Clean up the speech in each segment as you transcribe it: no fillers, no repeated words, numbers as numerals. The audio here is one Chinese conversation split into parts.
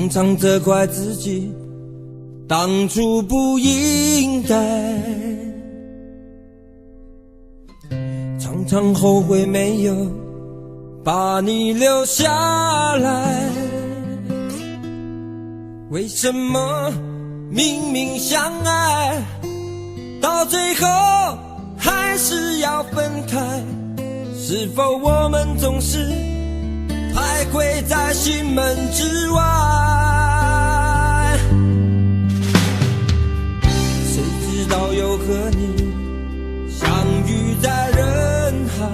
常常责怪自己当初不应该，常常后悔没有把你留下来。为什么明明相爱，到最后还是要分开？是否我们总是徘徊在心门之外？谁知道又和你相遇在人海，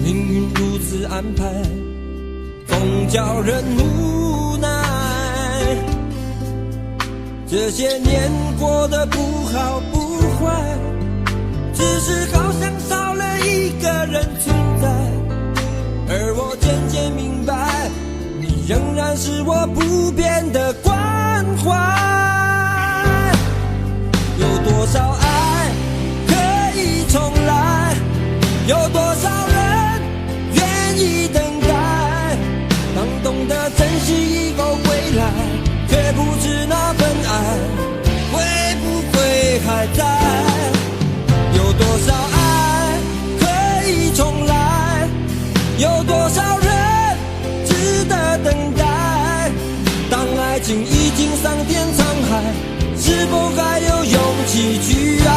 命运如此安排，总叫人无奈。这些年过得不好不坏，只是好像少了一个人存在。而我渐渐明白，你仍然是我不变的关怀。有多少爱可以重来，有多少人愿意等待。当懂得珍惜以后归来，却不知那份爱会不会还在。有多少爱可以重来，有多少人值得等待。当爱情已经桑田沧海，是否还有勇气去爱？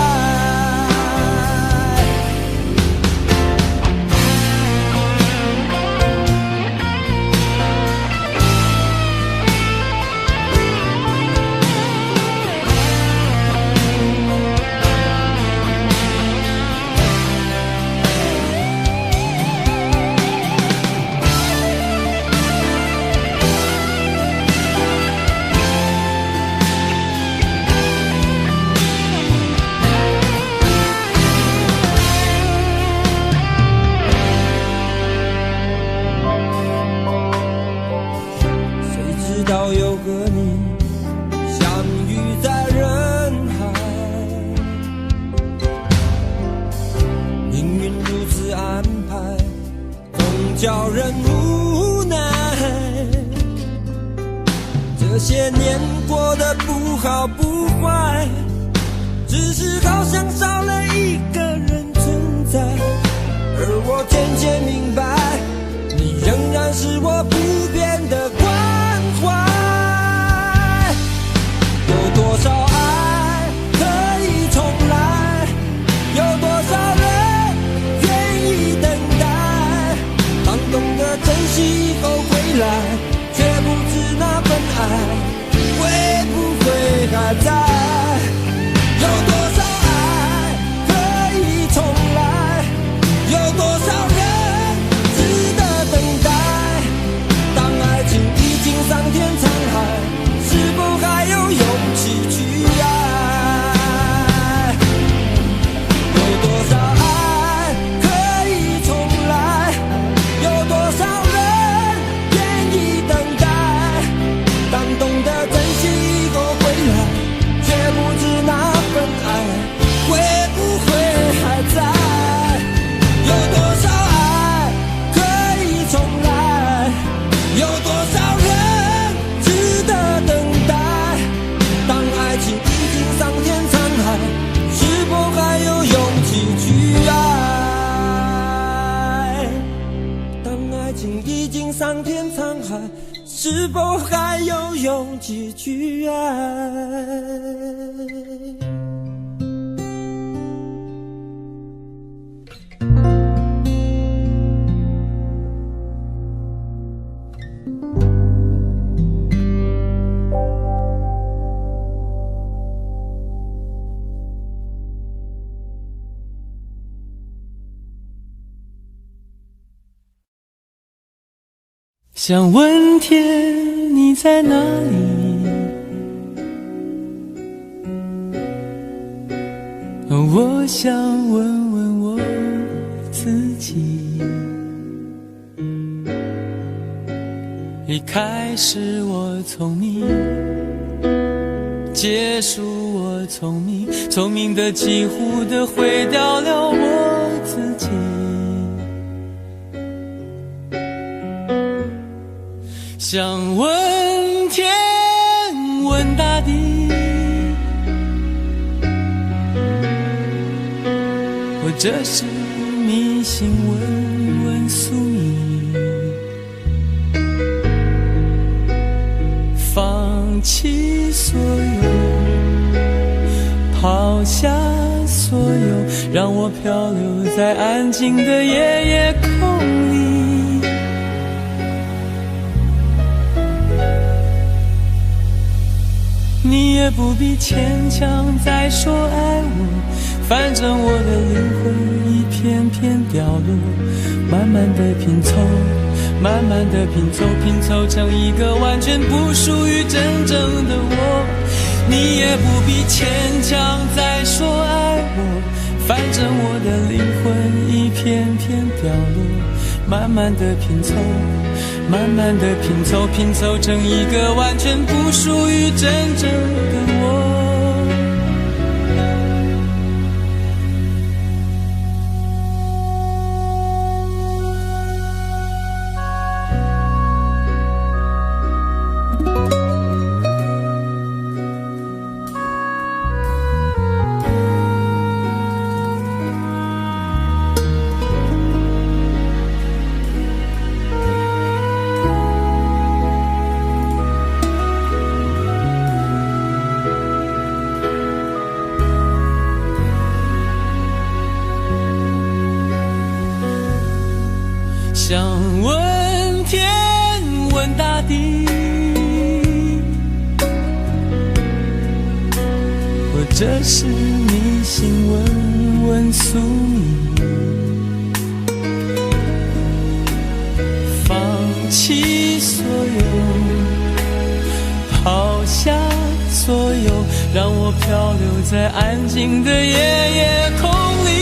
到又和你相遇在人海，命运如此安排，总叫人无奈。这些年过得不好不坏，只是好像少了一个人存在。而我渐渐明白，你仍然是我不变的关怀。有多少爱可以重来，有多少人愿意等待。当懂得珍惜以后回来，却不知那份爱会不会还在。有多少爱可以重来，有多少人值得等待。当爱情已经桑田沧海，是否还有勇气去爱？有多少爱可以重来，有多少人愿意等待。当懂得珍惜以后回来，却不知那份爱会不会还在。有多少爱可以重来，有多少人值得等待。当爱情已经桑田沧海，是否还有勇气去爱？当爱情已经桑田沧海，是否还有勇气去爱？想问天你在哪里，我想问问我自己。一开始我聪明，结束我聪明，聪明的几乎的毁掉了我自己。想问天问大地，或者是迷信问问宿命，放弃所有，抛下所有，让我漂流在安静的夜夜空里。你也不必牵强再说爱我，反正我的灵魂一片片掉落，慢慢的拼凑，慢慢的拼凑，拼凑成一个完全不属于真正的我。你也不必牵强再说爱我，反正我的灵魂一片片掉落，慢慢的拼凑，慢慢的拼凑，拼凑成一个完全不属于真正的我。想问天问大地，或者是迷信问问宿命，放弃所有，抛下所有，让我漂流在安静的夜夜空里。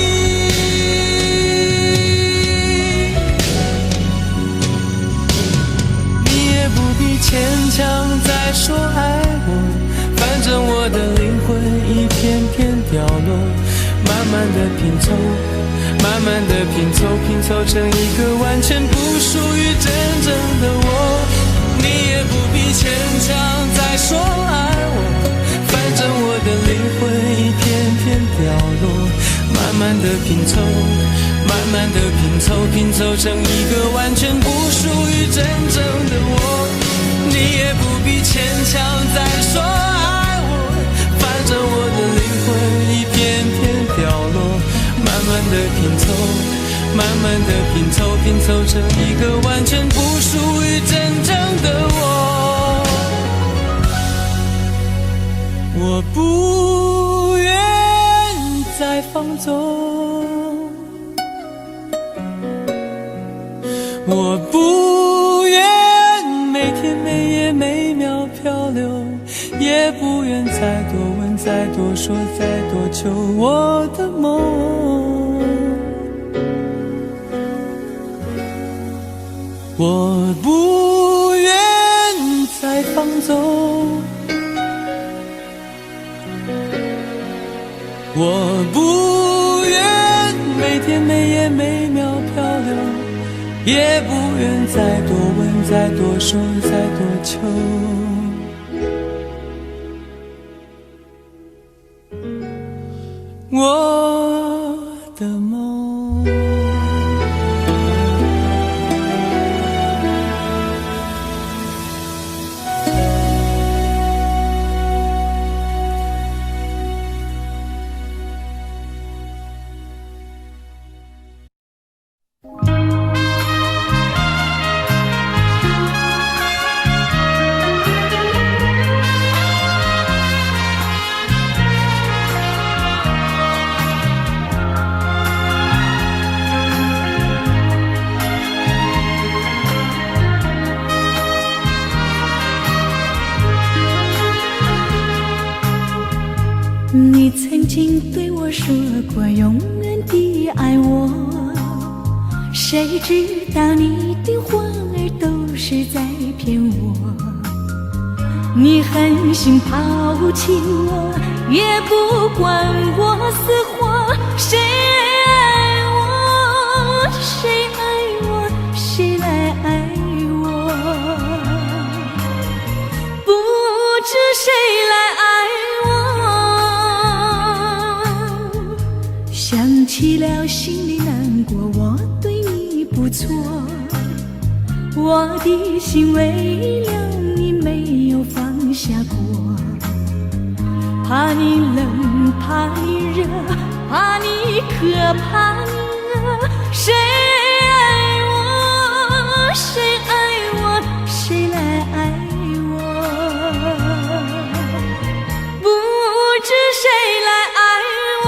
牵强再说爱我，反正我的灵魂一片片掉落，慢慢的拼凑，慢慢的拼凑，拼凑成一个完全不属于真正的我。你也不必牵强再说爱我，反正我的灵魂一片片掉落，慢慢的拼凑，慢慢的拼凑，拼凑成一个完全不属于真正的我。你也不必牵强再说爱我，反正我的灵魂一片片掉落，慢慢的拼凑，慢慢的拼凑，拼凑成一个完全不属于真正的我。我不愿再放纵，我不愿每天每夜每秒漂流，也不愿再多问再多说再多求我的梦。我不愿再放纵，我不愿每天每夜每秒漂流，也不愿再多问再多说再多求我的梦。你曾经对我说过永远地爱我，谁知道你的话儿都是在骗我。你狠心抛弃我，也不管我死活。谁爱我，谁爱我，谁来爱我？谁来爱我？想起了心里难过，我对你不错，我的心为了你没有放下过，怕你冷，怕你热，怕你渴，怕你饿，谁爱我？谁爱我？谁来爱我？不知谁来爱我？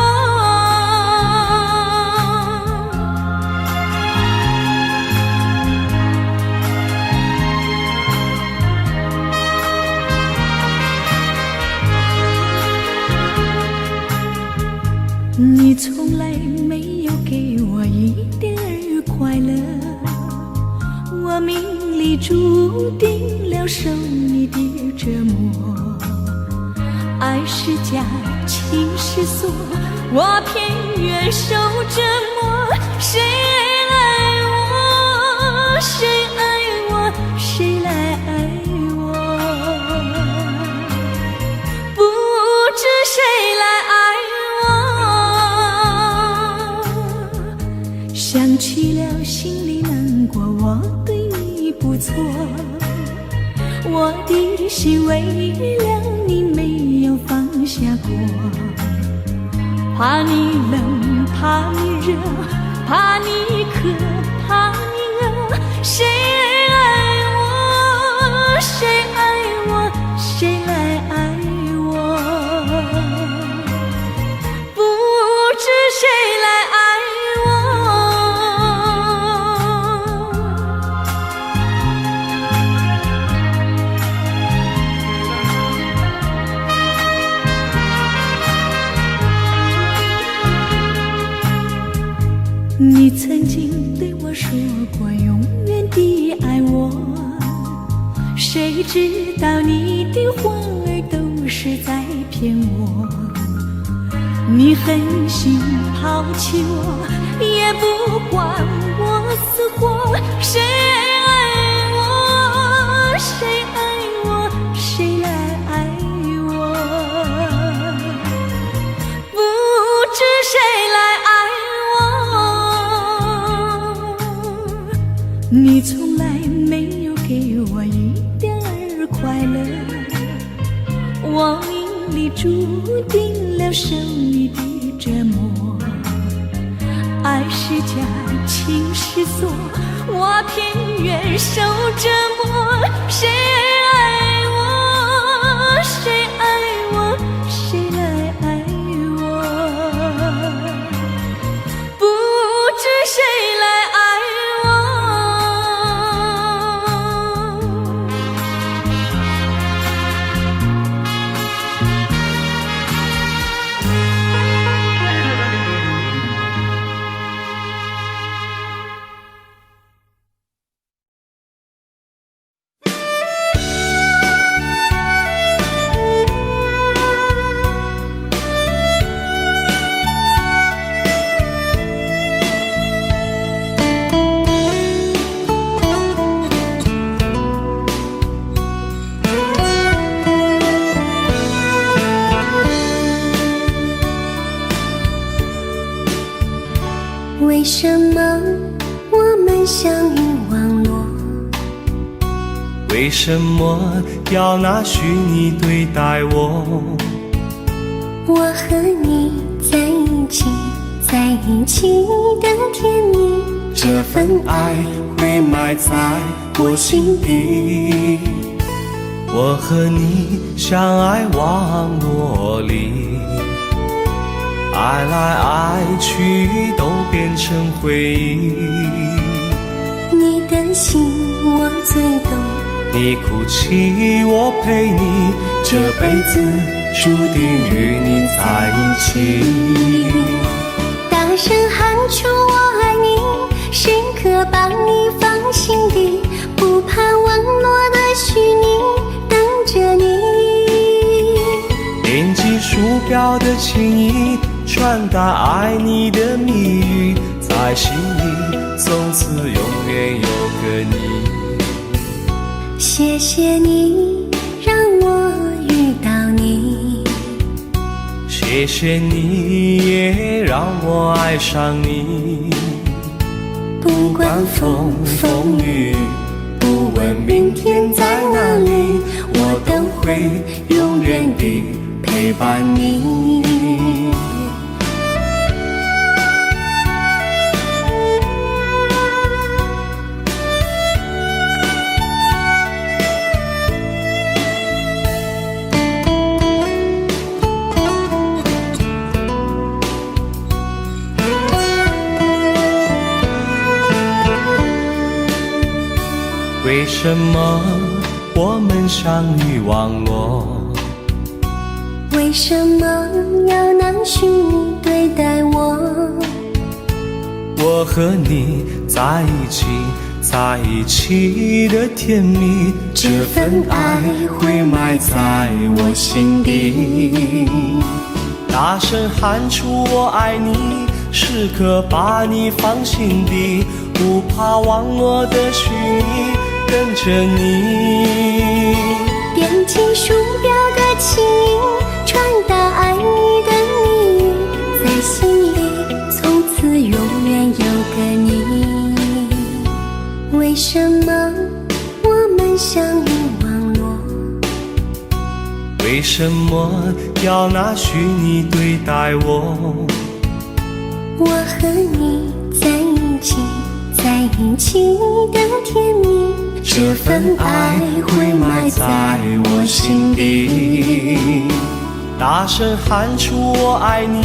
你从来没有给我一点儿快乐，我命里注定了受你的折磨，爱是假，情是锁，我偏愿受折磨。谁爱我？谁爱我？谁来爱我？不知谁来爱我？想起了心里难过，我对你不错，我的心为了你没有放下过，怕你冷，怕你热，怕你渴，怕你饿，谁爱我？谁爱我？谁来爱我？不知谁来爱我？你曾经对我说过永远的爱我，谁知道你的话儿都是在骗我。你狠心抛弃我，也不管我死活。谁爱我？谁爱我？谁来爱我？不知谁来爱我？你从来没有给我一点儿快乐，我命里注定了受你的折磨。爱是假，情是锁，我偏愿受折磨。谁爱我？谁爱我？谁来爱我？不知谁来爱我？为什么我们相遇网络？为什么要拿虚拟对待我？我和你在一起，在一起的甜蜜，这份爱会埋在我心底。我和你相爱网络里，爱来爱去都变成回忆。你的心我最懂，你哭泣我陪你，这辈子注定与你在一起。大声喊出我爱你，时刻把你放心底，不怕网络的虚拟，等着你。点击鼠标的情意，传达爱你的蜜语，在心里从此永远有个你。谢谢你让我遇到谢谢你也让我爱上你，不管风风雨，不问明天在哪里，我都会永远地陪伴你。为什么我们相遇网络？为什么要拿虚拟对待我？我和你在一起，在一起的甜蜜，这份爱会埋在我心底。大声喊出我爱你，时刻把你放心底，不怕网络的虚拟，跟着你。点击鼠标的起音，传达爱你的谜语，在心里从此永远有个你。为什么我们相遇网络？为什么要拿虚拟对待我？我和你在一起，在一起的甜蜜，这份爱会埋在我心底。大声喊出我爱你，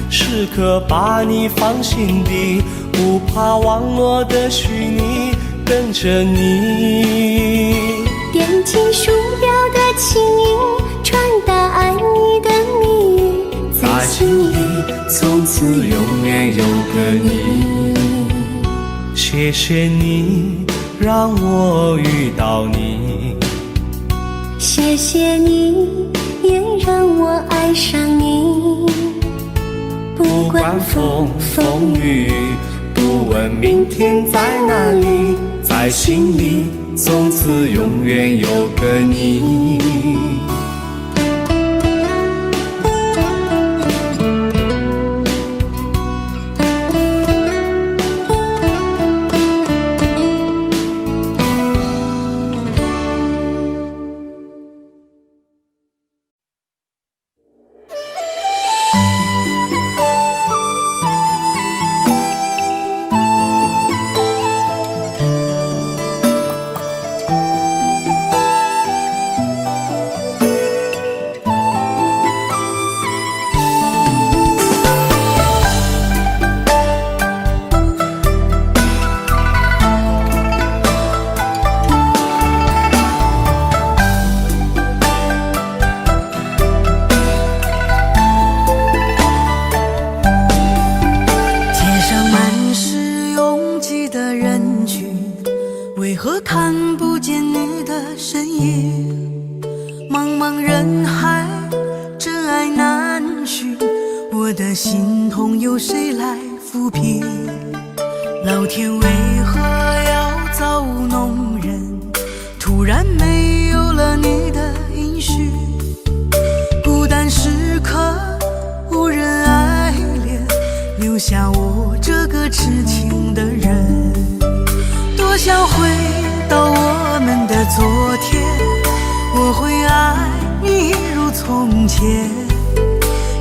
时刻把你放心底，不怕网络的虚拟，跟着你。点击鼠标的起音，传达爱你的谜语，在心里从此永远有个你。谢谢你让我遇到你，谢谢你也让我爱上你。不管风风雨，不问明天在哪里，在心里从此永远有个你。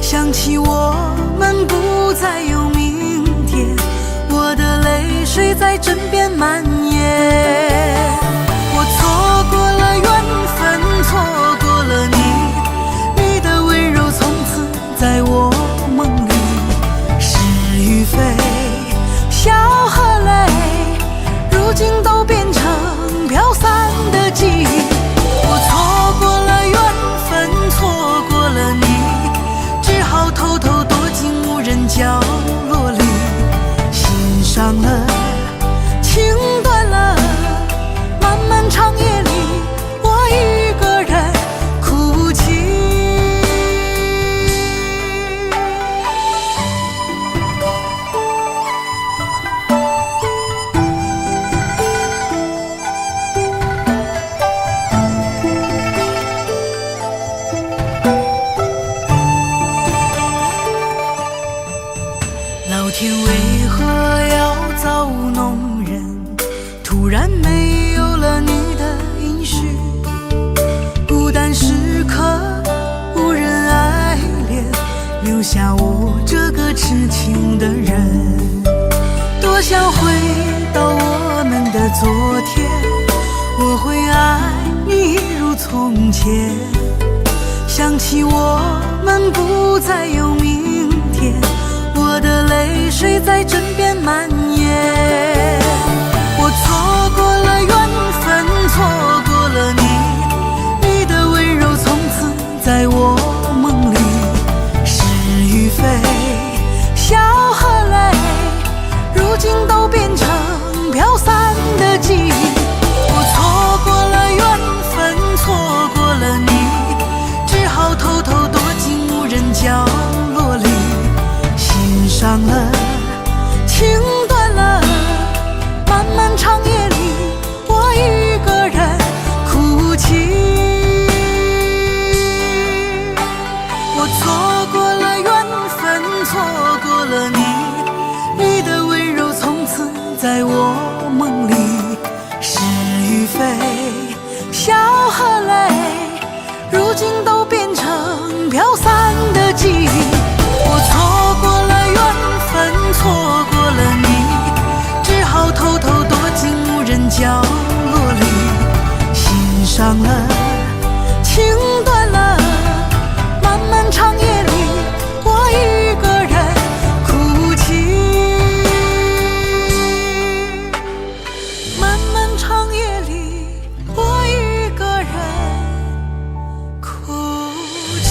想起我们不再有明天，我的泪水在枕边蔓延。我错过了缘分，错过了你，你的温柔从此在我梦里。是与非，笑和泪，如今都变成飘散的记忆。我错过了缘分，错过了你，只好偷偷躲进无人角落里，心伤了，情断了，天为何要造弄人？突然没有了你的音讯，孤单时刻无人爱恋，留下我这个痴情的人。多想回到我们的昨天，我会爱你一如从前。想起我们不再有明天，我的泪水在枕边蔓延。我错过了缘分，错过了你，你的温柔从此在我梦里。是与非，笑和泪，如今都变成飘散的记忆。我错过了缘分，错过了你，只好偷偷躲进无人角落里。心伤了，情断了，漫漫长夜里，我一个人哭泣。我错过了缘分，错过了你，你的温柔从此在我梦里。是与非，笑和泪，如今都变成飘散的记忆。我错过了缘分，错过了你，只好偷偷躲进无人角落里。心伤了，情断了，漫漫长夜里，我一个人哭泣。漫漫长夜里，我一个人哭泣。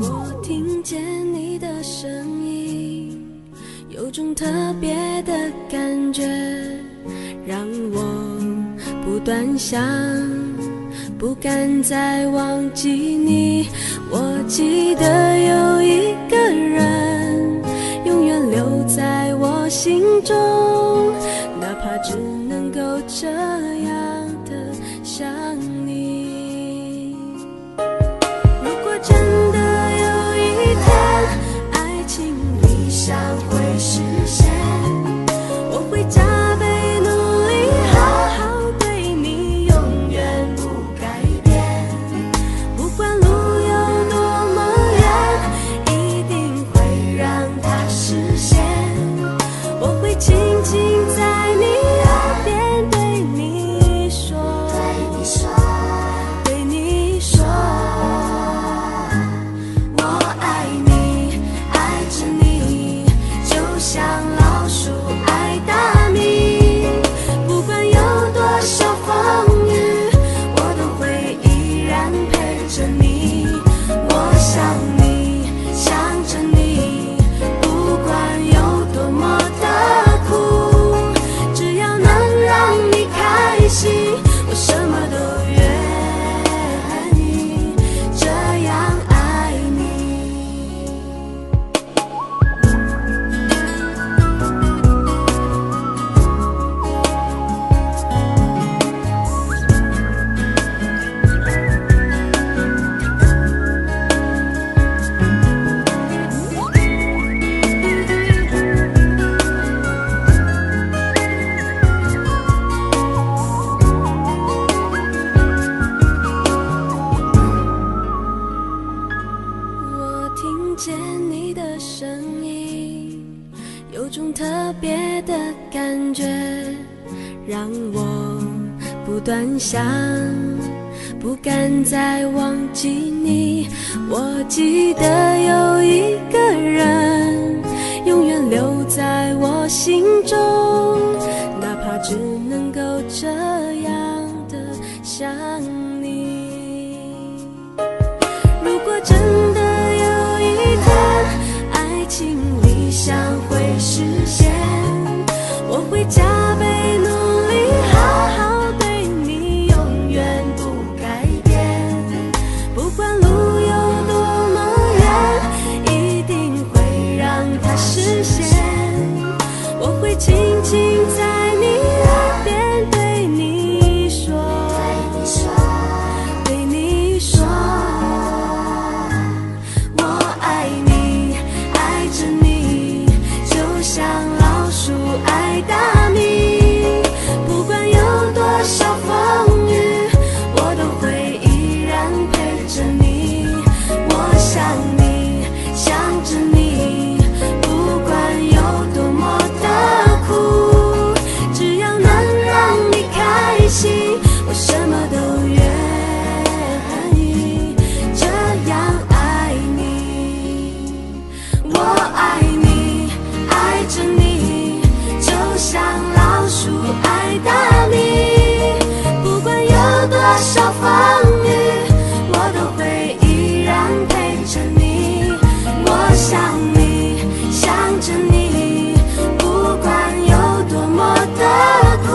我听见你的声音，有种特别的感觉，让我不断想，不敢再忘记你。我记得有一个人，永远留在我心中，哪怕只能够这样的想你。如果真的有一天，爱情理想会实现，我会加倍努力，好好对你，永远不改变。不管路有多么远，一定会让它实现。我会轻轻在你耳边对你说，对你说，我爱你，爱着你，就像老鼠爱大米。不管有多少风雨，我都会依然陪着你。我想你，想着你，不管有多么的苦，只要能让你开心，我什么都愿意，这样爱你。我听见你的声音，有种特别的感觉，让我不断想，不敢再忘记你。我记得有一个人，永远留在我心我爱你，爱着你，就像老鼠爱大米。不管有多少风雨，我都会依然陪着你。我想你，想着你，不管有多么的苦，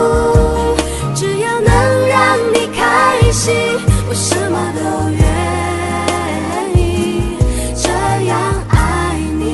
只要能让你开心，我什么都愿意，这样爱你。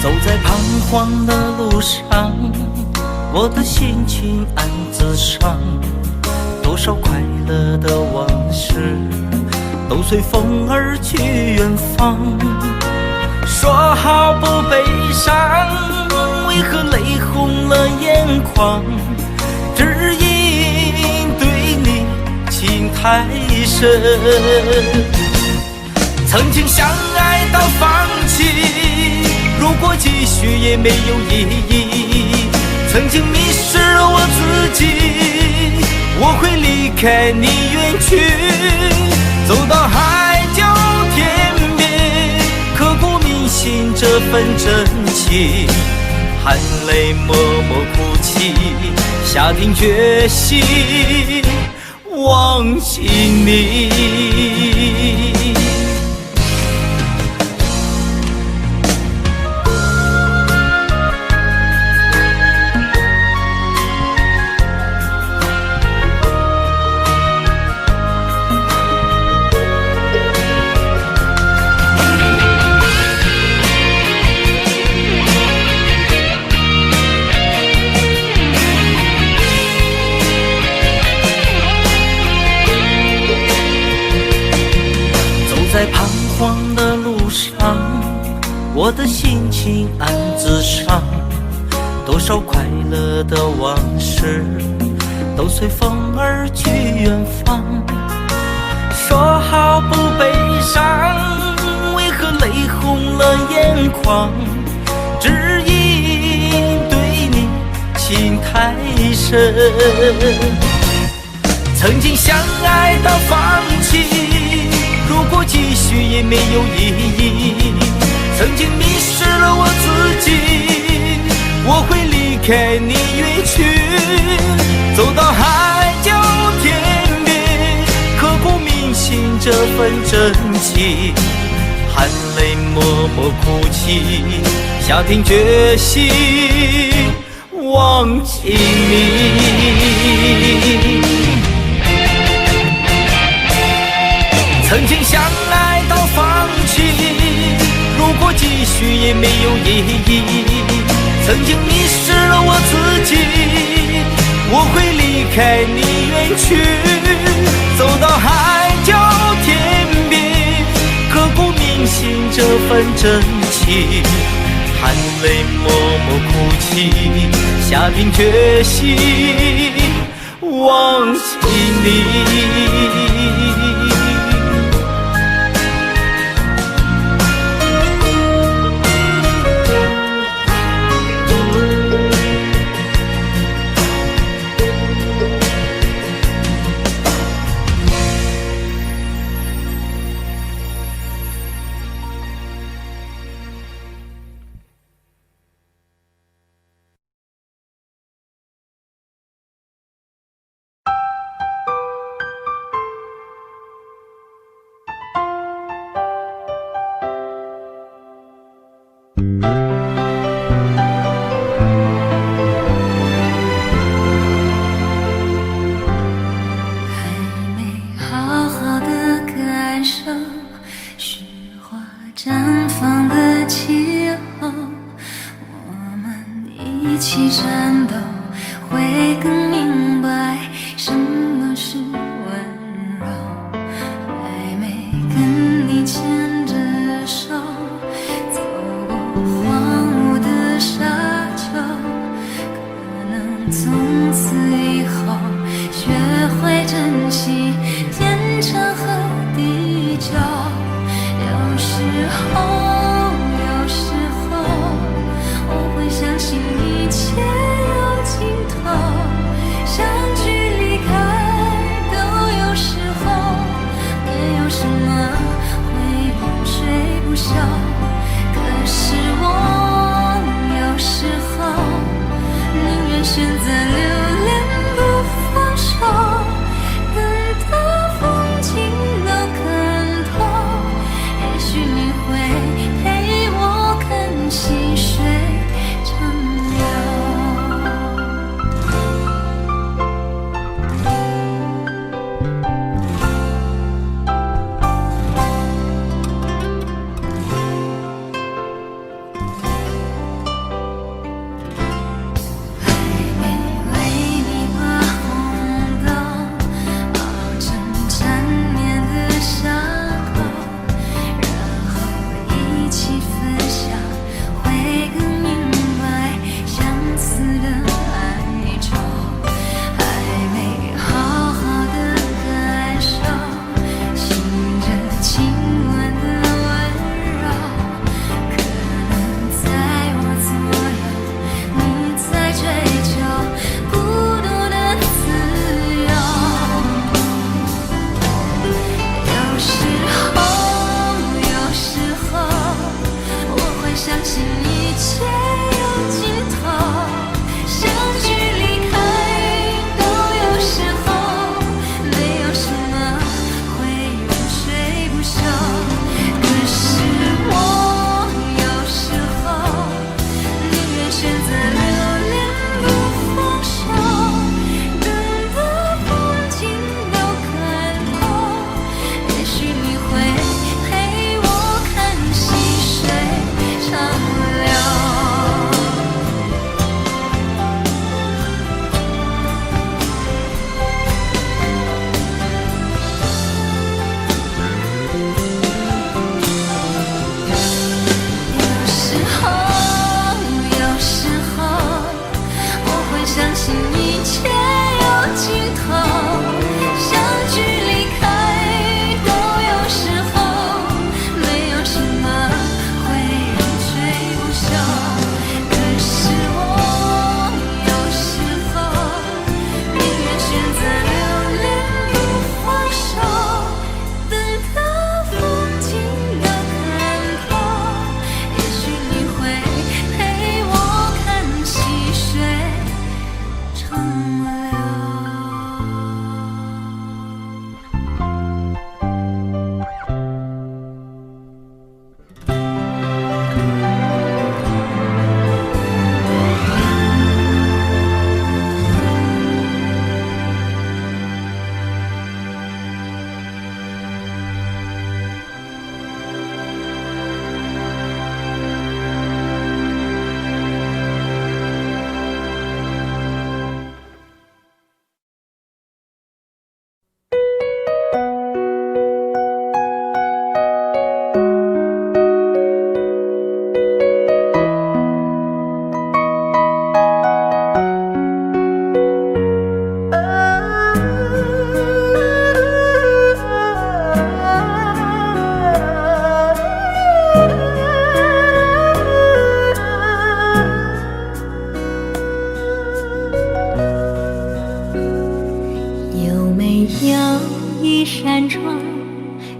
走在彷徨的路上，我的心情暗自伤。多少快乐的往事都随风而去远方。说好不悲伤，为何泪红了眼眶？只因对你情太深。曾经相爱到放弃，如果继续也没有意义。曾经迷失了我自己，我会离开你远去，走到海角天边，刻骨铭心这份真情，含泪默默哭泣，下定决心忘记你。在彷徨的路上，我的心情暗自伤。多少快乐的往事都随风而去远方。说好不悲伤，为何泪红了眼眶？只因对你情太深。曾经相爱到放弃，如果继续也没有意义。曾经迷失了我自己，我会离开你远去，走到海角天边，刻骨铭心这份真情，含泪默默哭泣，下定决心忘记你。曾经相爱到放弃，如果继续也没有意义。曾经迷失了我自己，我会离开你远去，走到海角天边，刻骨铭心这份真情，含泪默默哭泣，下定决心忘记你。细水长流。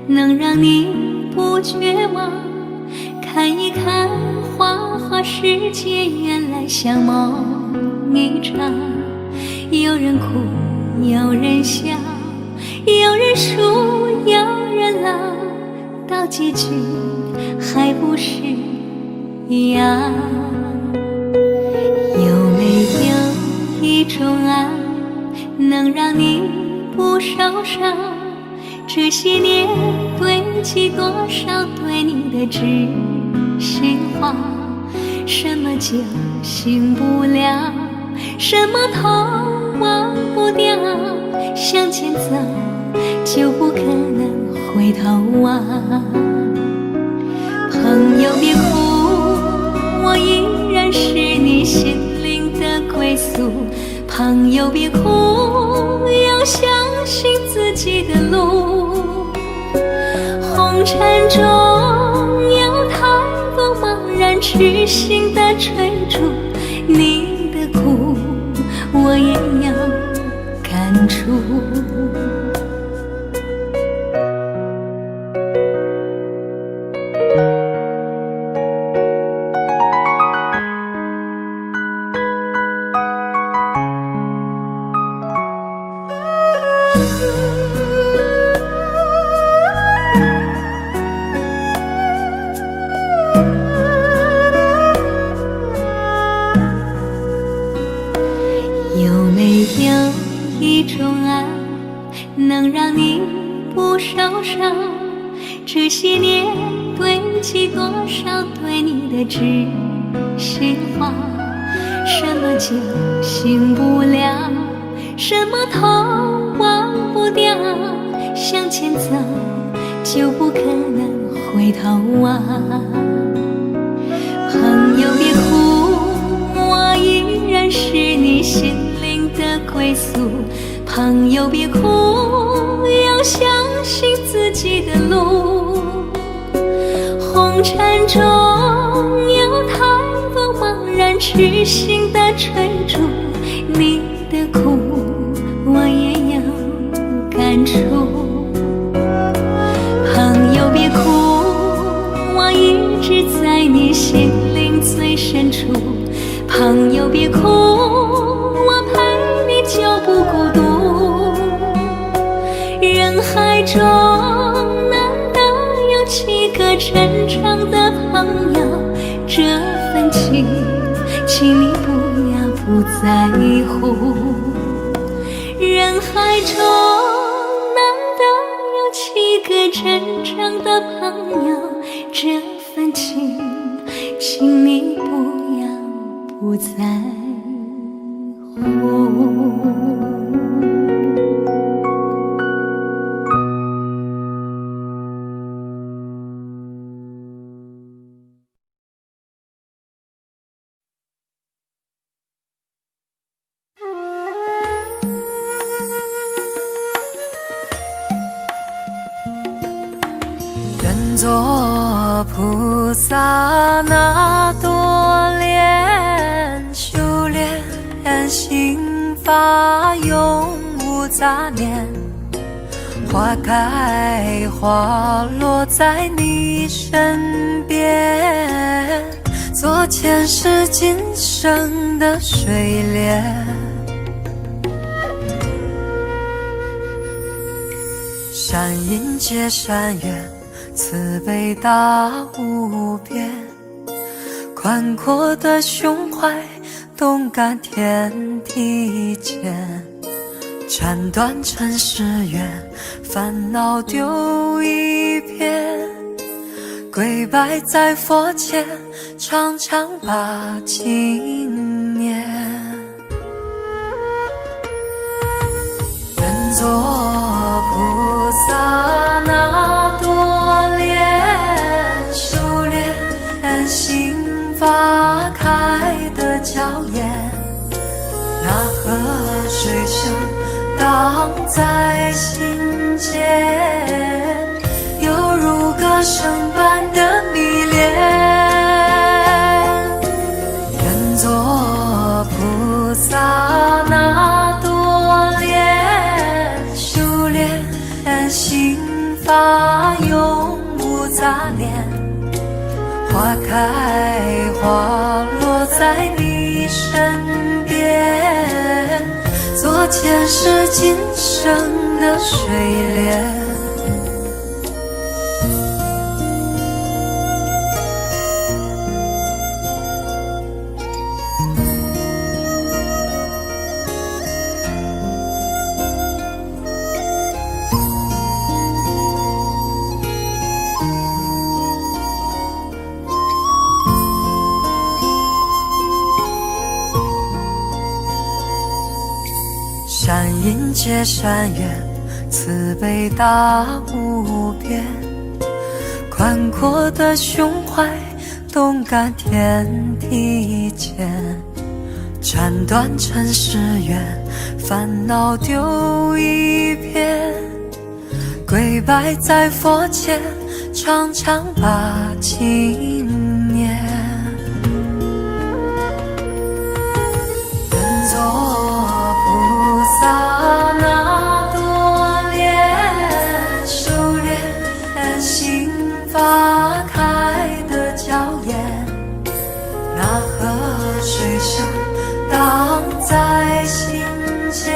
能让你不绝望，看一看花花世界，原来像梦一场。有人哭，有人笑，有人输，有人老，到结局还不是一样。有没有一种爱，能让你不受伤？这些年堆积多少对你的知识话？什么就醒不了，什么痛忘不掉，向前走就不可能回头望。朋友别哭，我依然是你心灵的归宿。朋友别哭，要相信自己的路。红尘中有太多茫然痴心的追逐，你的苦我也要感触。一种爱，能让你不受伤。这些年堆积多少对你的知心话，什么酒醒不了，什么痛忘不掉，向前走就不可能回头啊。朋友别哭，我依然是你心灵的归宿。朋友别哭，要相信自己的路。红尘中有太多茫然痴心的追逐，你的苦我也有感触。朋友别哭，我一直在你心灵最深处。朋友别哭，我陪你就不孤独。人海中难得有几个真正的朋友，这份情请你不要不在乎。人海中难得有几个真正的朋友，这份情请你不要不在乎。愿做菩萨那朵莲，修炼心法永无杂念。花开花落在你身边，做前世今生的水莲。善因结善缘，慈悲大无边，宽阔的胸怀，动感天地间。斩断尘世缘，烦恼丢一片，跪拜在佛前，常常把经念。愿做菩萨那朵莲，修炼心法开的娇艳。那河水声荡在心间，犹如歌声般的迷恋。愿做菩萨那朵莲，修炼心法永无杂念。花开花落在你身边，做前世今生的水莲。善因结善缘，慈悲大无边。宽阔的胸怀，动感天地间。斩断尘世缘，烦恼丢一片。跪拜在佛前，常常把经念。愿做菩萨那朵莲，修炼心法开的娇艳。那河水声荡在心间，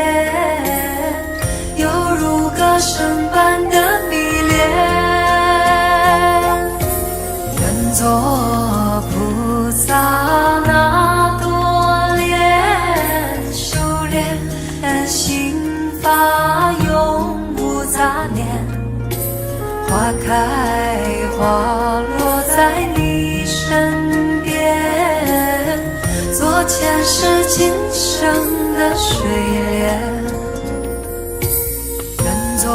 犹如歌声般的迷恋。愿做菩萨那朵莲，修炼心前世今生的水莲，愿做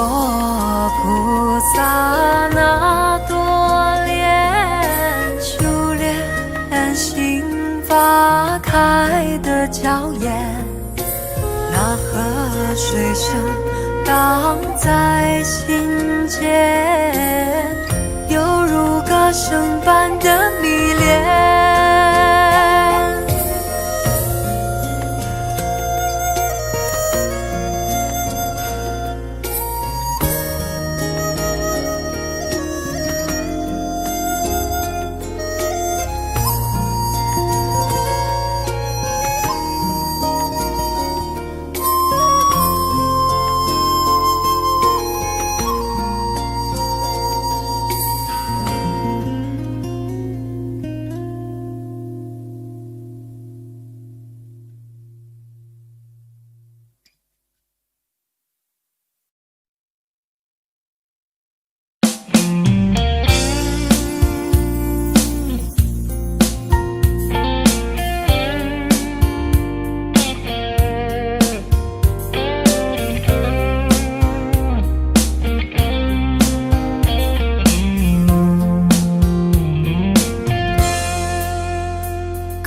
菩萨那朵莲，修炼心花开的娇艳，那河水声荡在心间，犹如歌声般的迷恋。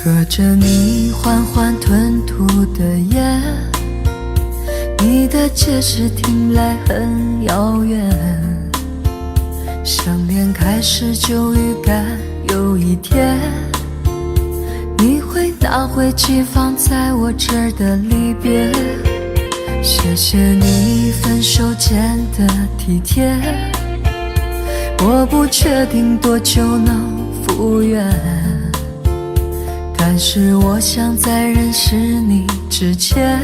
隔着你缓缓吞吐的烟，你的解释听来很遥远，想念开始就预感有一天你会拿回寄放在我这儿的离别。谢谢你分手前的体贴，我不确定多久能复原，但是我想在认识你之前，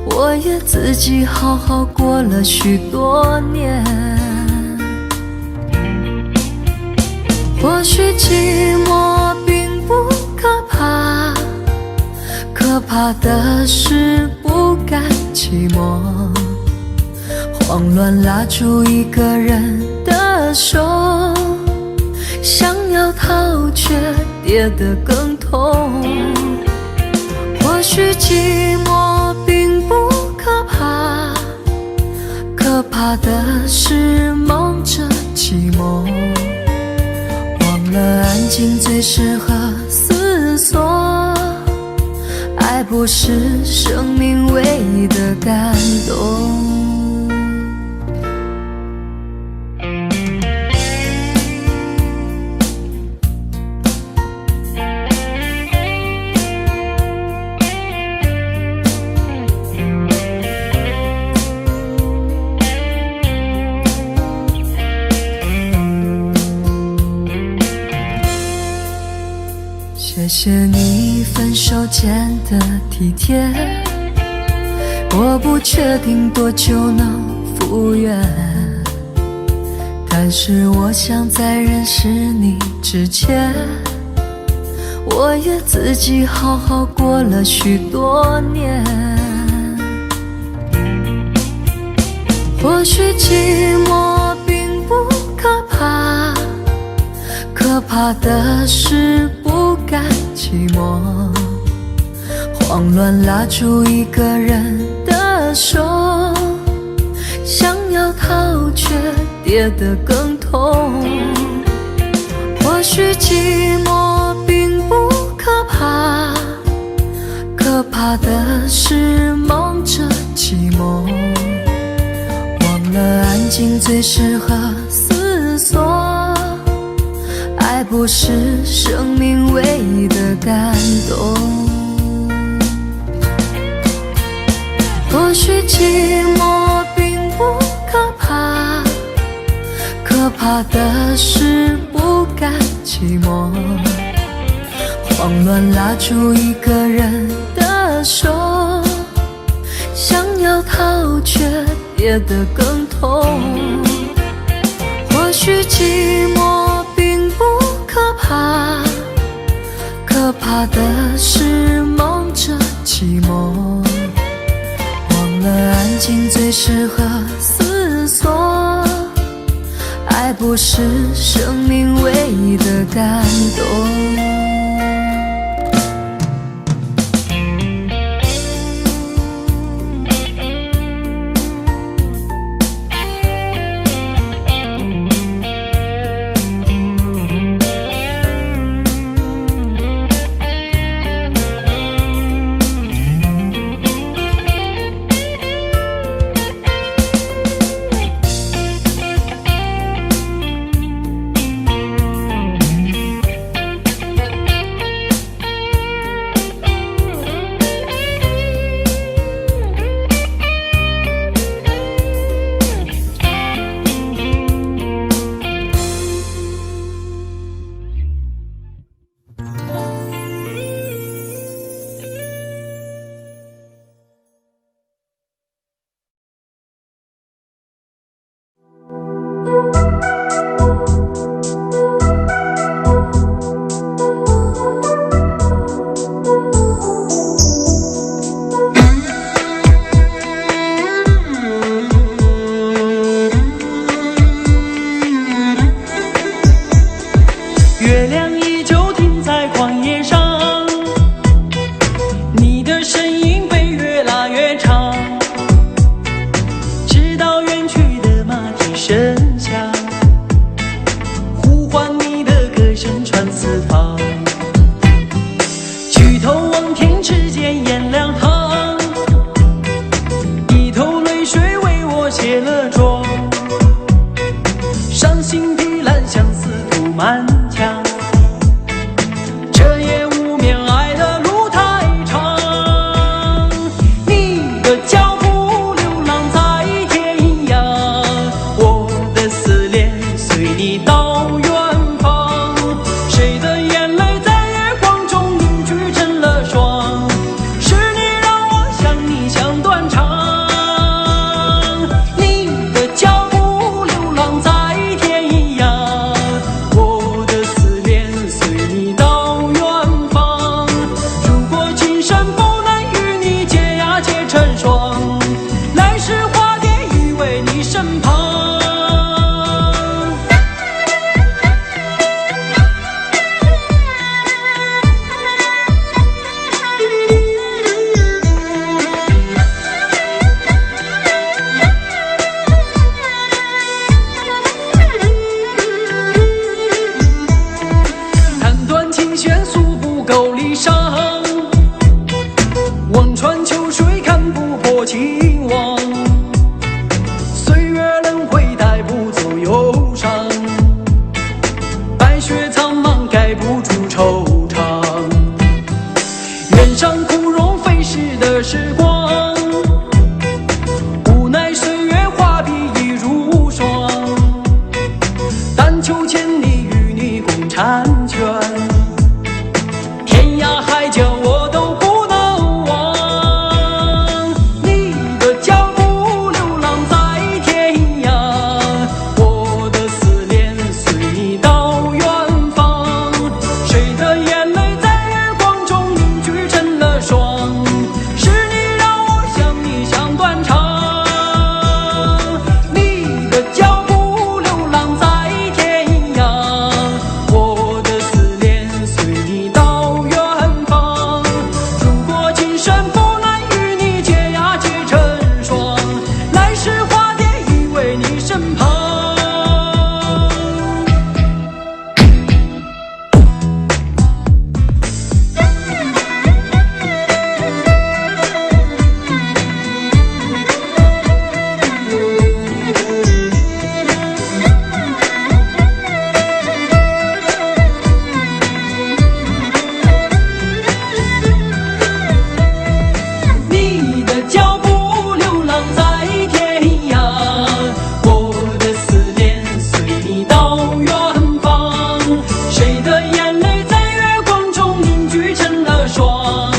我也自己好好过了许多年。或许寂寞并不可怕，可怕的是不甘寂寞，慌乱拉住一个人的手，想要逃却跌得更痛。或许寂寞并不可怕，可怕的是忙着寂寞，忘了安静最适合思索，爱不是生命唯一的感动。谢谢你分手前的体贴，我不确定多久能复原，但是我想在认识你之前，我也自己好好过了许多年。或许寂寞并不可怕，可怕的是不甘寂寞，慌乱拉住一个人的手，想要逃却跌得更痛。或许寂寞并不可怕，可怕的是忙着寂寞，忘了安静最适合思索，爱不是生命唯一的感动。或许寂寞并不可怕，可怕的是不甘寂寞，慌乱拉住一个人的手，想要逃却跌得更痛。或许寂寞并不可怕，可怕的是忙着寂寞，忘了安静最适合思索，爱不是生命唯一的感动。月亮依旧停在旷野上，你的身影被越拉越长，直到远去的马蹄声响，呼唤你的歌声传四方。举头望天，只见颜良堂，一头泪水为我卸了妆，伤心的蓝相思涂满墙，这夜无眠，爱的路太长。你的脚步流浪在天涯，我的思念随你到远方。谁的眼泪在月光中凝聚成了霜？是你让我想你想断肠。你的脚步流浪在天涯，我的思念随你到远方。如果今生不能与你结呀结成双，来世化蝶依偎你身旁。弹断琴弦诉不够离殇，望穿秋水看不破情网。岁月轮回带不走忧伤，白雪苍茫盖不住惆怅。原上枯荣飞逝的时光，无奈岁月画笔已如霜。但求千里与你共婵娟，天涯海角我都不能忘。你的脚步流浪在天涯，我的思念随你到远方。谁的眼泪在月光中凝聚成了霜？是你让我想你想断肠。你的脚步流浪在天涯，我的思念随你到远方。如果今生不能与你结呀结成双，来世化蝶依偎你身旁。你的脚步流浪在天涯，我的思念随你到远方。谁的眼泪在月光中凝聚成了霜？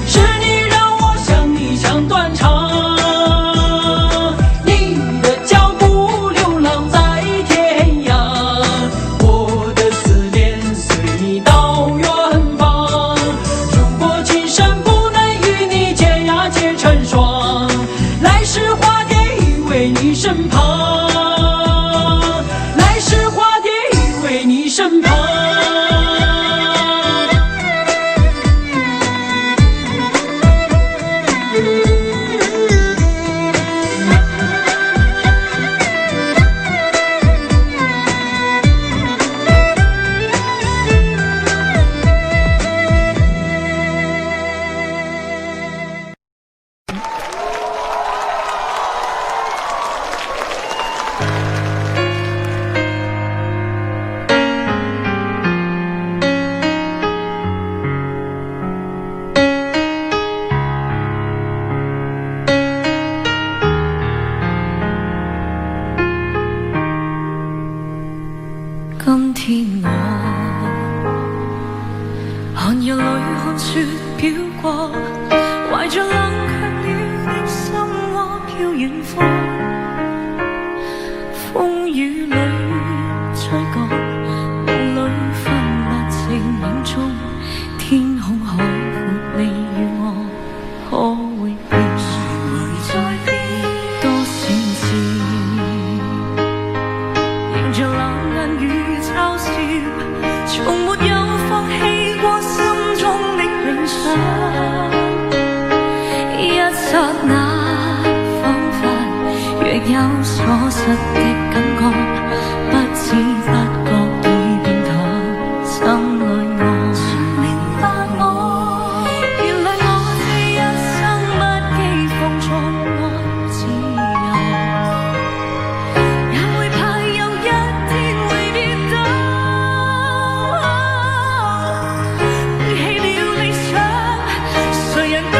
是你让我想你想断肠。你的脚步流浪在天涯，我的思念随你到远方。如果今生不能与你结呀结成双，来世化蝶依偎你身旁。来世化蝶依偎你身旁。今天我寒夜里看雪飘過，懷着冷卻了的心窩飄遠方。風雨裏吹過，夢裏分不清影蹤，天空海闊，你與我可會變？誰會在變？多少次迎着冷眼與嘲笑，從沒有所失的感覺，不知不覺已變淡，心愛我，全明白我，原來我這一生不羈放縱愛自由，也會怕有一天會跌倒，背棄了理想，誰人都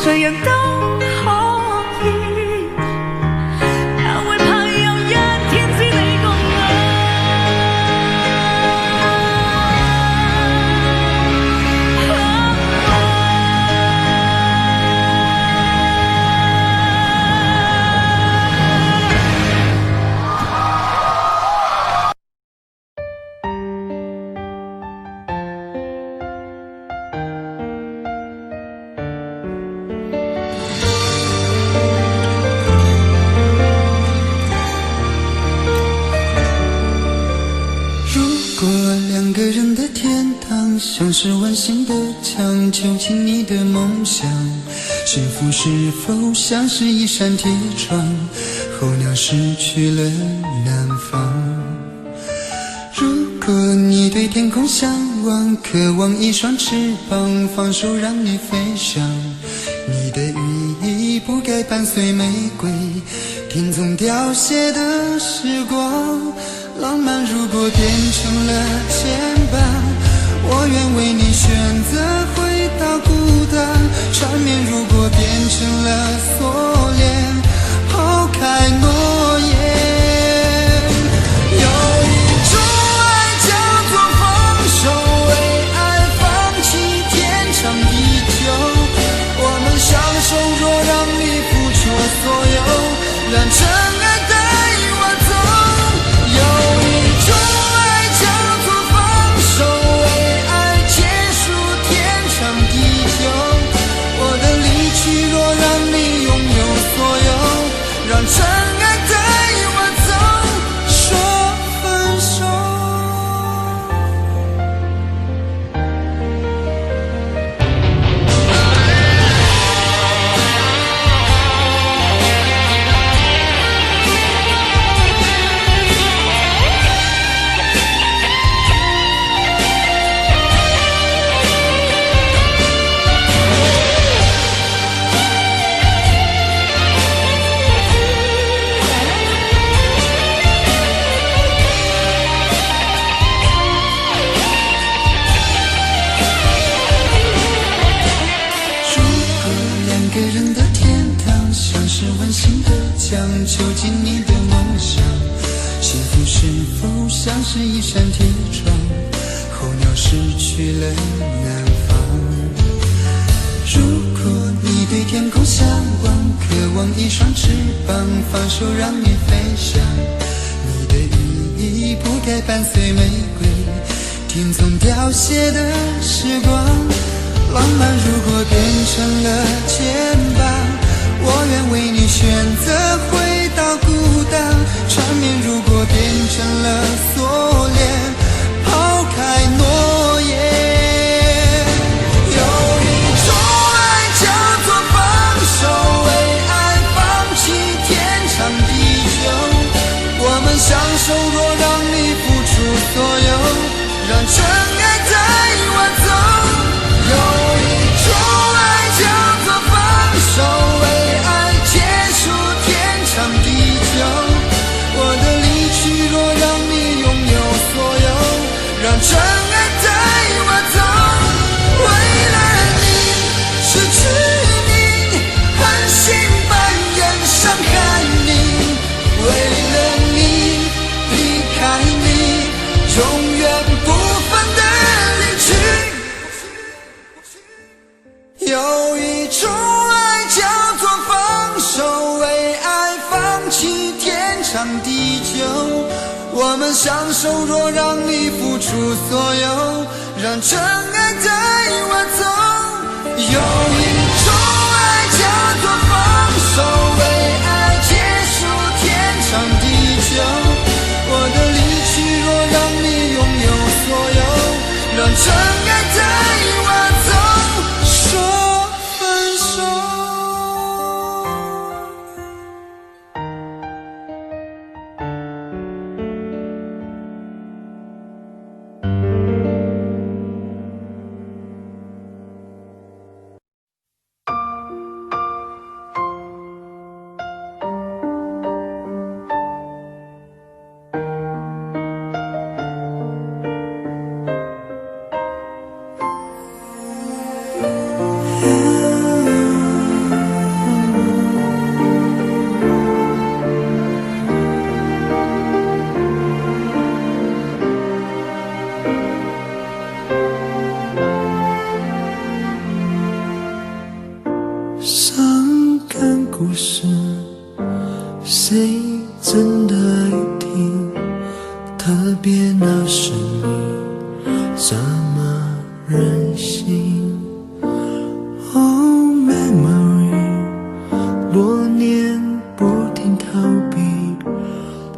誰人都可以，也會怕有一天只你共我。两个人的天堂，像是完形的墙，囚禁你的梦想。幸福是否像是一扇铁窗，候鸟失去了南方。如果你对天空向往，渴望一双翅膀，放手让你飞翔。你的羽翼不该伴随玫瑰，听从凋谢的时光。浪漫如果变成了牵绊，我愿为你选择回到孤单。缠绵如果变成了锁链，抛开诺言。有一种爱叫做放手，为爱放弃天长地久。我们相守，若让你付出所有，让真爱带我走。有一种爱叫做放手，为爱结束天长地久。我的离去若让你拥有所有，让真爱带我走，说分手。囚禁你的梦想，幸福是否像是一扇铁窗，候鸟失去了南方。如果你对天空向往，渴望一双翅膀，放手让你飞翔。你的羽翼不该伴随玫瑰，听从凋谢的时光。浪漫如果变成了牵绊，我愿为你选择回到孤单。缠绵如果变成了锁链，抛开诺言。有一种爱叫做放手，为爱放弃天长地久。我们相守，若让你付出所有，们相守，若让你付出所有，让真爱带我走。有一种爱叫做放手，为爱结束天长地久。我的离去若让你拥有所有，让真爱带我走，说分手。伤感故事，谁真的爱听？特别那是你这么任性。Oh memory， 多年不停逃避，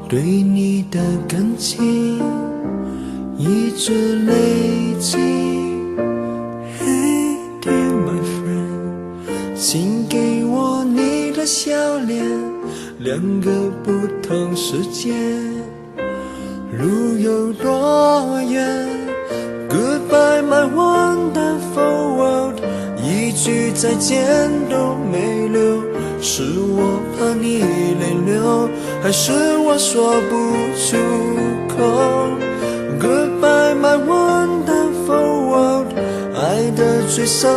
对你的感情一直累积。Hey dear my friend，请给我你的笑脸，两个不同世界，路有多远 ？Goodbye my wonderful world， 一句再见都没留，是我怕你泪流，还是我说不出口 ？Goodbye my wonderful world， 爱得最深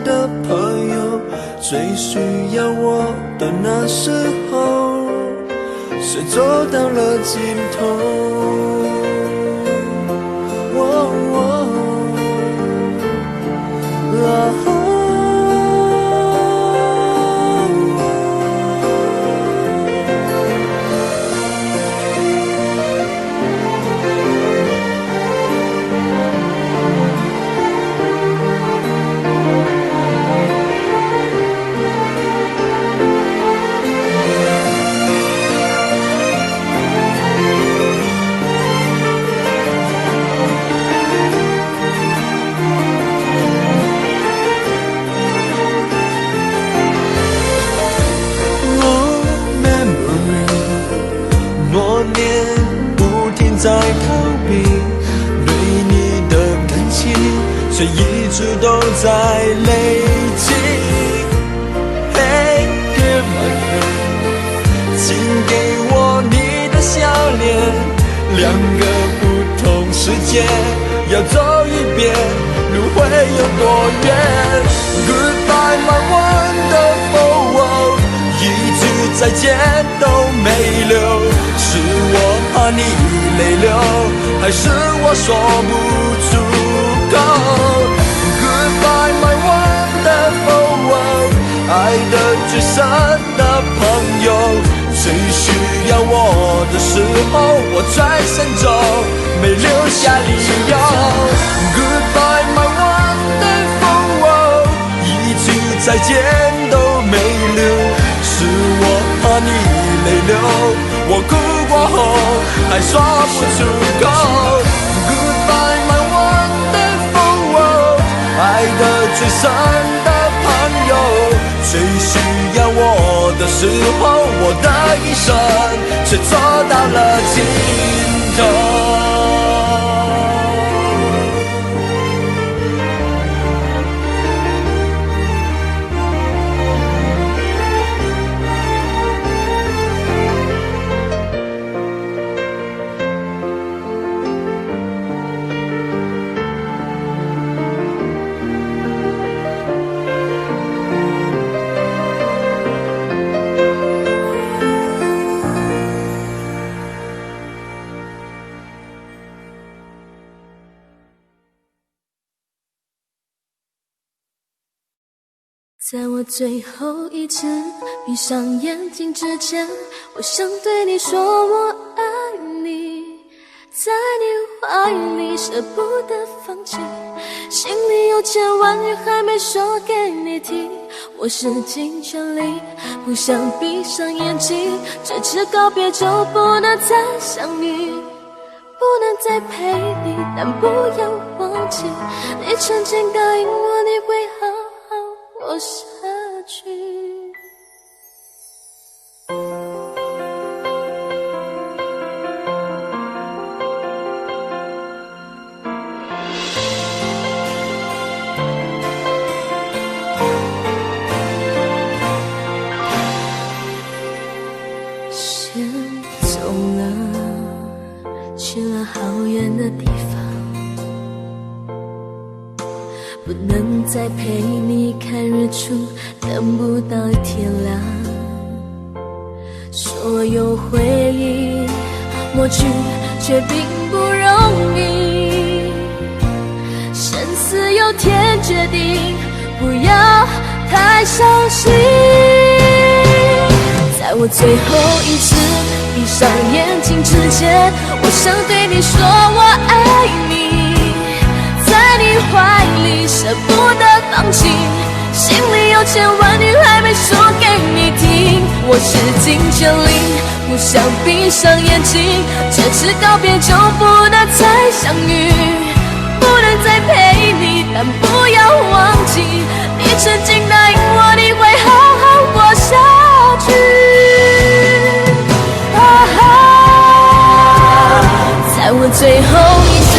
的朋友。最需要我的那时候，谁走到了尽头？在逃避对你的感情，却一直都在累积。Hey dear my friend， 请给我你的笑脸，两个不同世界，要走一遍，路会有多远 ？Goodbye my wonderful world， 一句再见都没留，是我怕你泪流，还是我说不出口 ？Goodbye my wonderful world， 爱的最深的朋友，最需要我的时候，我转身走，没留下理由。Goodbye my wonderful world， 一句再见都没留，是我怕你泪流。我哭过后还说不出口 Goodbye my wonderful world， 爱的最深的朋友，最需要我的时候，我的一生却走到了尽头。在我最后一次闭上眼睛之前，我想对你说我爱你。在你怀里舍不得放弃，心里有千万语还没说给你听。我使尽全力，不想闭上眼睛，这次告别就不能再相遇，不能再陪你，但不要忘记，你曾经答应我你会好好活下去。先走了，去了好远的地方，不能再陪你看日出，等不到天亮。所有回忆抹去，却并不容易。生死有天决定，不要太伤心。在我最后一次闭上眼睛之前，我想对你说我爱你，在你怀里舍不得放弃，心里有千万语还没说给你听。我使尽全力，不想闭上眼睛，这次告别就不能再相遇，不能再陪你，但不要忘记，你曾经答应我你会好好活下去。在我最后一次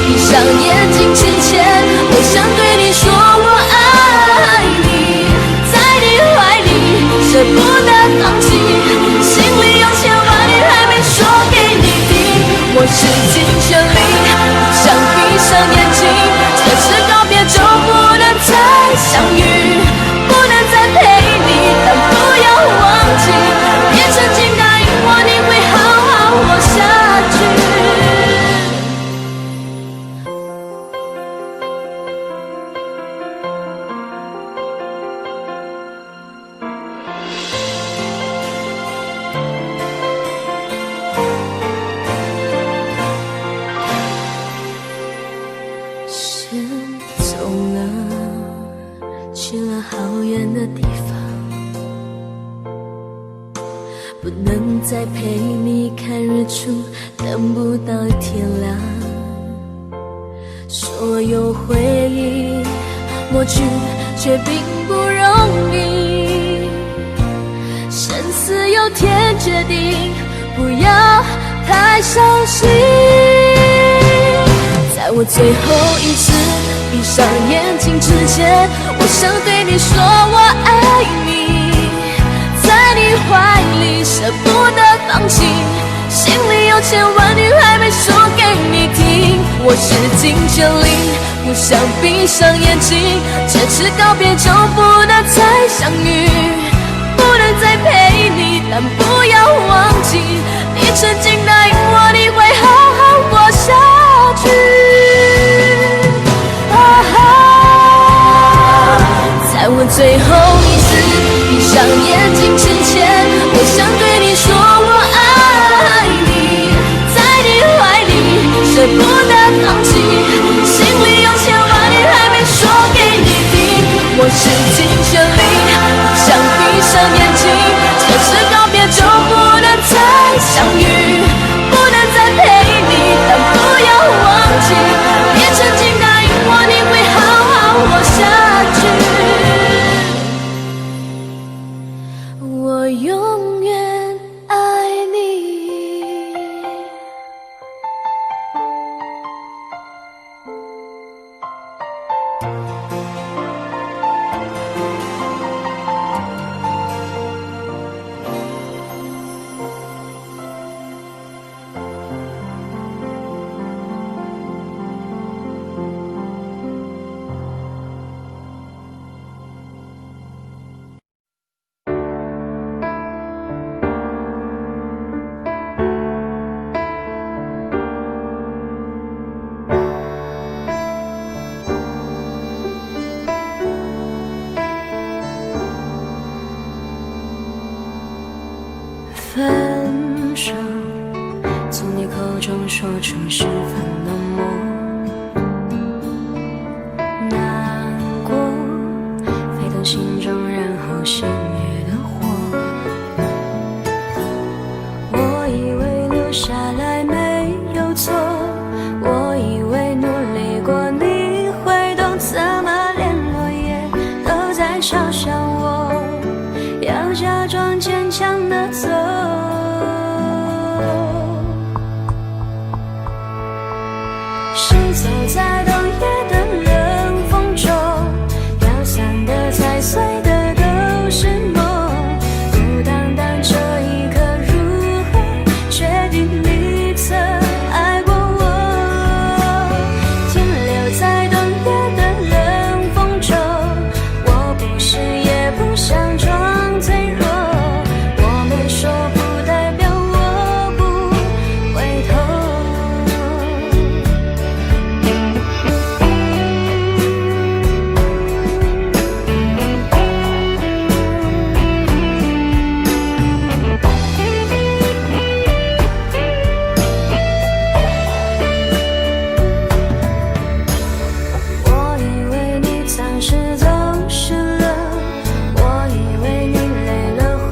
闭上眼睛之前，我想对你说我爱你，在你怀里舍不得放弃，心里有千万语还没说给你听。我使尽全力，不想闭上眼睛，这次告别就不能再相遇，不能再陪你，但不要忘记，你曾经答应我你会好好活下去。先走了，去了好远的地方，不能再陪你看日出，等不到天亮。所有回忆抹去，却并不容易。生死有天决定，不要太伤心。在我最后一次闭上眼睛之前，我想对你说我爱你，在你怀里舍不得放弃，心里有千万语还没说给你听。我使尽全力，不想闭上眼睛，这次告别就不能再相遇，不能再陪你，但不要忘记，你曾经答应我你会好好活下去。在我最后一次闭上眼睛之前，我想对你说我爱你，在你怀里舍不得放弃，心里有千万语还没说给你听。我使尽全力，不想闭上眼睛，这次告别就不能再相遇，不能再陪你，但不要忘记，你曾经答应我你会好好活下去。我永远爱你。分手，从你口口中说出十分冷漠，难过沸腾心中，然后熄灭的火。我以为留下来没有错，我以为努力过你会懂，怎么连落叶都在嘲笑我，要假装坚强的走。谁走在冬夜的冷风中，飘散的踩碎的都是梦，孤单单这一刻如何决定你曾爱过我，停留在冬夜的冷风中，我不是也不想装脆弱，我没说不代表我不回头。我以为你暂时走失了，我以为你累了会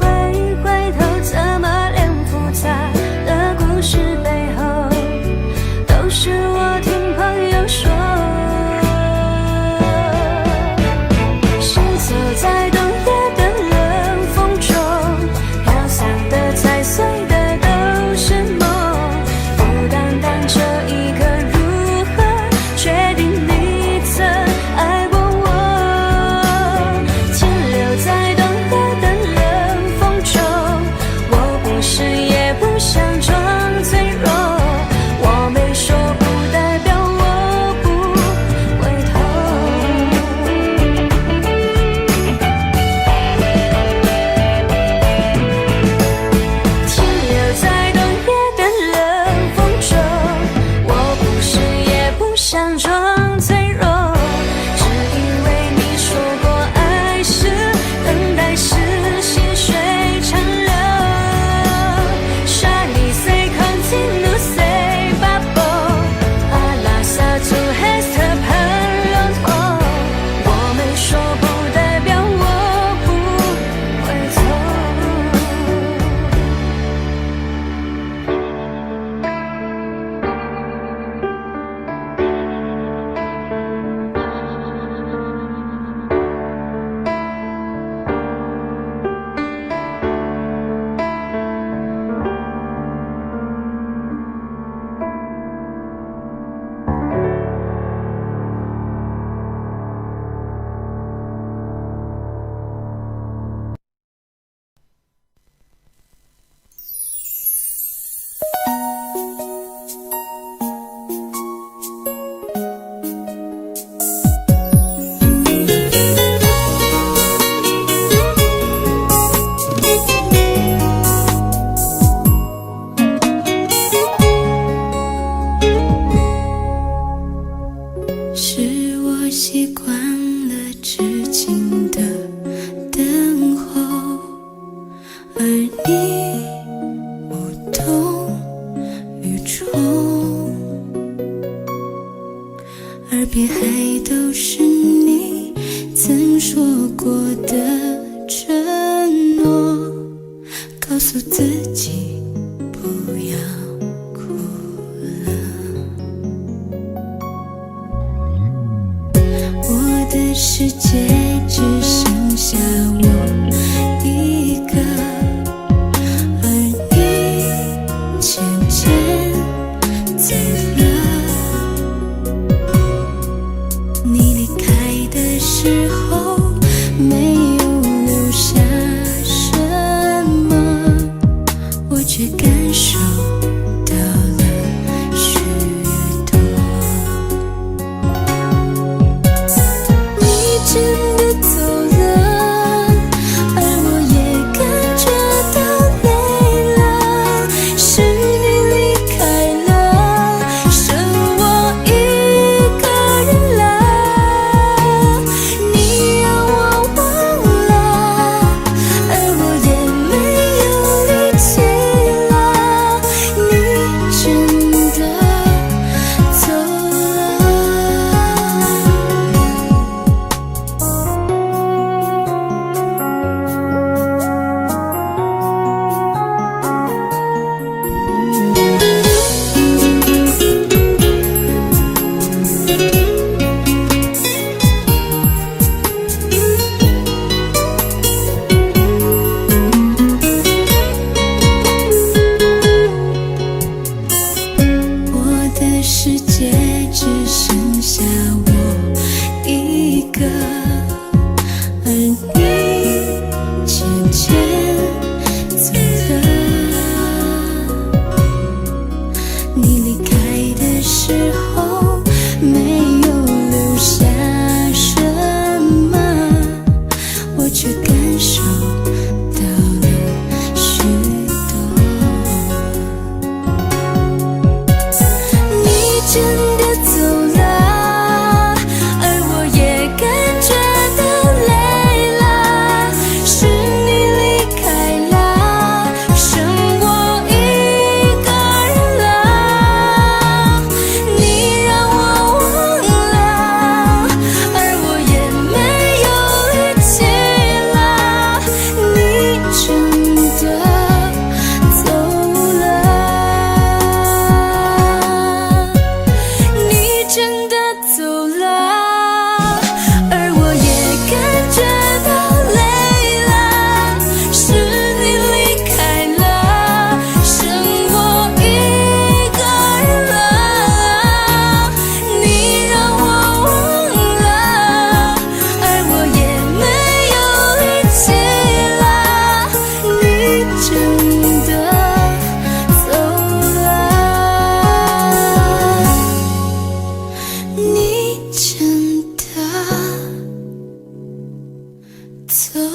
回头，怎么连复杂的故事背后都是我听朋友说。谁走在冬夜的冷风中，飘散的踩碎的都是梦，孤单单这一刻如何决定你曾爱过我，停留在冬夜的冷风中，我不是也不想装脆弱，我没说不代表我不回头。停留在冬夜的冷风中，我不是也不想装脆弱，只因为你说过爱是等待是细水长流。Shiny say continue say bubble alla sa tu resta per longtemps，我没说不代表我不回头。是我习惯了痴情的等候，而你无动于衷，耳边还都是你曾说过的承诺，告诉自己不要哭了。我的世界只剩下我一个，而你渐渐走了。你离开的时候没有留下什么，前走了。你离开的时候没有留下什么，我却感受到了许多。你真的走了，而我也感觉到累了，是你离开了，剩我一个人了。你让我忘了，而我也没有力气了。你真的走了，你真的走了，而我也感觉到累了，是你离开了，剩我一个人了。你让我忘了，而我也没有力气了。你真的走了，你真的走了。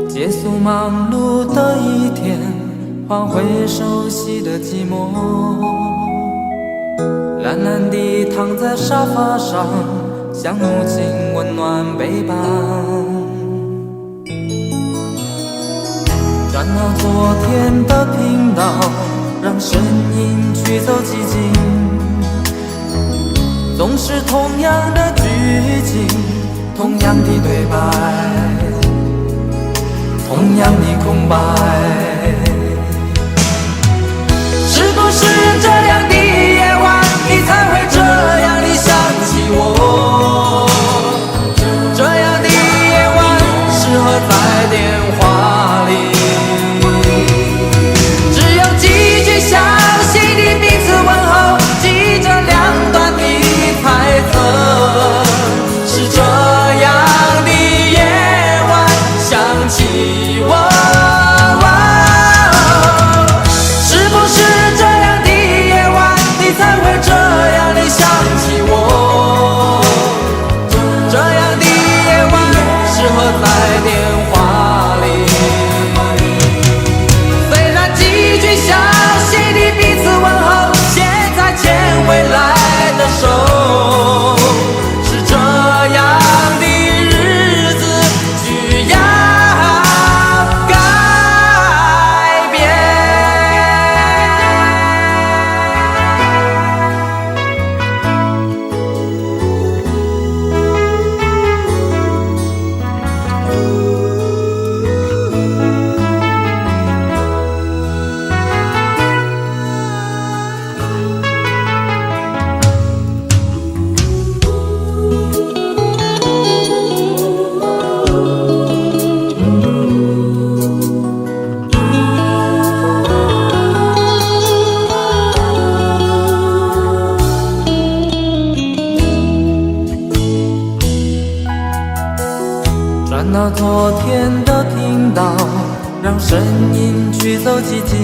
结束忙碌的一天，换回熟悉的寂寞，懒懒地躺在沙发上，像母亲温暖背膀。转到昨天的频道，让声音驱走寂静，总是同样的剧情，同样的对白，同样的空白。是不是这样的夜晚，你才会这样地想起我？这样的夜晚适合在电话里，只有几句详细的彼此问候，记着两端的猜测。是这样的夜晚想起我。是不是这样的夜晚，你才会这样地想起我？这样的夜晚适合在电话里，虽然几句详细的彼此问候，现在牵回来的手，是这样的日子需要改变。转到昨天的频道，让声音驱走寂静，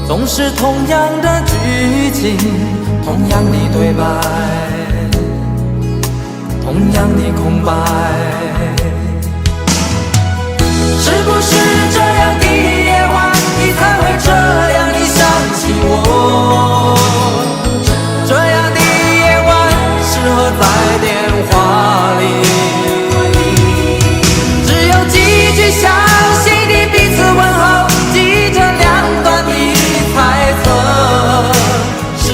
总是同样的剧情，同样的对白，同样的空白。是不是这样的夜晚，你才会这样地想起我？这样的夜晚适合在电话里，只有几句详细的彼此问候，记着两端的猜测。是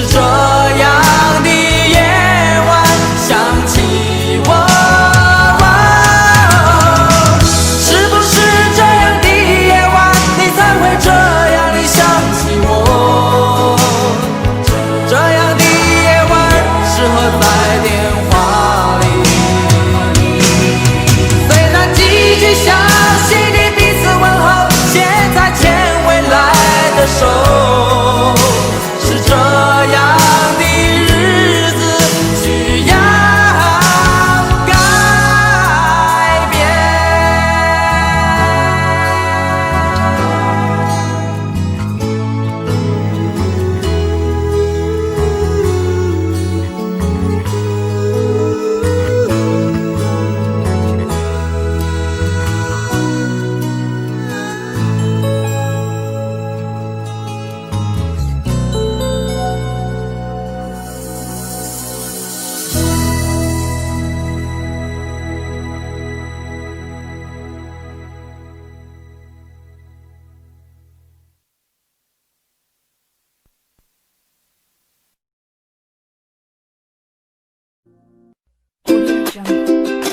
这样的夜晚适合在电话里，虽然几句详细的彼此问候，现在牵未来的手，是这样的日子需要改变。Audio Jungle.